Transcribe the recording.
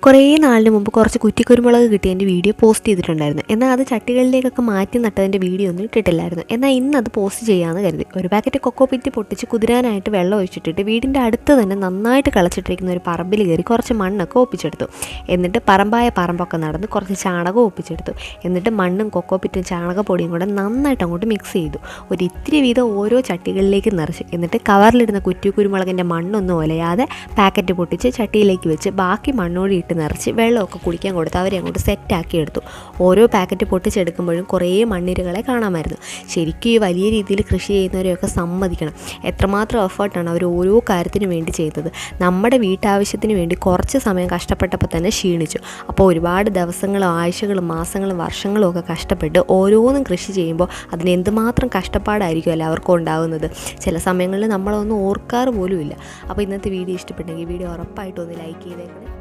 കുറേ നാളിന് മുമ്പ് കുറച്ച് കുറ്റിക്കുരുമുളക് കിട്ടിയതിൻ്റെ വീഡിയോ പോസ്റ്റ് ചെയ്തിട്ടുണ്ടായിരുന്നു. എന്നാൽ അത് ചട്ടികളിലേക്കൊക്കെ മാറ്റി നട്ടതിൻ്റെ വീഡിയോ ഒന്നും ഇട്ടിട്ടില്ലായിരുന്നു. എന്നാൽ ഇന്ന് അത് പോസ്റ്റ് ചെയ്യാമെന്ന് കരുതി. ഒരു പാക്കറ്റ് കൊക്കോ പിറ്റ് പൊട്ടിച്ച് കുതിരാനായിട്ട് വെള്ളം ഒഴിച്ചിട്ടിട്ട് വീടിൻ്റെ അടുത്ത് തന്നെ നന്നായിട്ട് കളച്ചിട്ടിരിക്കുന്ന ഒരു പറമ്പിൽ കയറി കുറച്ച് മണ്ണൊക്കെ ഒപ്പിച്ചെടുത്തു. എന്നിട്ട് പറമ്പൊക്കെ നടന്ന് കുറച്ച് ചാണകം ഒപ്പിച്ചെടുത്തു. എന്നിട്ട് മണ്ണും കൊക്കോ പിറ്റും ചാണകപ്പൊടിയും കൂടെ നന്നായിട്ട് അങ്ങോട്ട് മിക്സ് ചെയ്തു. ഒരു ഇത്തിരി വീതം ഓരോ ചട്ടികളിലേക്ക് നിറച്ച് എന്നിട്ട് കവറിലിടുന്ന കുറ്റിക്കുരുമുളകിൻ്റെ മണ്ണൊന്നും ഒലയാതെ പാക്കറ്റ് പൊട്ടിച്ച് ചട്ടിയിലേക്ക് വെച്ച് ബാക്കി മണ്ണോടി ഇട്ട് നിറച്ച് വെള്ളമൊക്കെ കുടിക്കാൻ കൊടുത്ത് അവരെ അങ്ങോട്ട് സെറ്റാക്കി എടുത്തു. ഓരോ പാക്കറ്റ് പൊട്ടിച്ചെടുക്കുമ്പോഴും കുറേ മണ്ണിരകളെ കാണാമായിരുന്നു. ശരിക്കും ഈ വലിയ രീതിയിൽ കൃഷി ചെയ്യുന്നവരെയൊക്കെ സമ്മതിക്കണം. എത്രമാത്രം എഫേർട്ടാണ് അവർ ഓരോ കാര്യത്തിനു വേണ്ടി ചെയ്തത്. നമ്മുടെ വീട്ടാവശ്യത്തിന് വേണ്ടി കുറച്ച് സമയം കഷ്ടപ്പെട്ടപ്പോൾ തന്നെ ക്ഷീണിച്ചു. അപ്പോൾ ഒരുപാട് ദിവസങ്ങളും ആഴ്ചകളും മാസങ്ങളും വർഷങ്ങളും ഒക്കെ കഷ്ടപ്പെട്ട് ഓരോന്നും കൃഷി ചെയ്യുമ്പോൾ അതിന് എന്തുമാത്രം കഷ്ടപ്പാടായിരിക്കും എല്ലാവർക്കും ഉണ്ടാകുന്നത്. ചില സമയങ്ങളിൽ നമ്മളൊന്നും ഓർക്കാറ് പോലുമില്ല. അപ്പോൾ ഇന്നത്തെ വീഡിയോ ഇഷ്ടപ്പെട്ടെങ്കിൽ വീഡിയോ ഉറപ്പായിട്ടും ഒന്ന് ലൈക്ക് ചെയ്തേക്കണേ.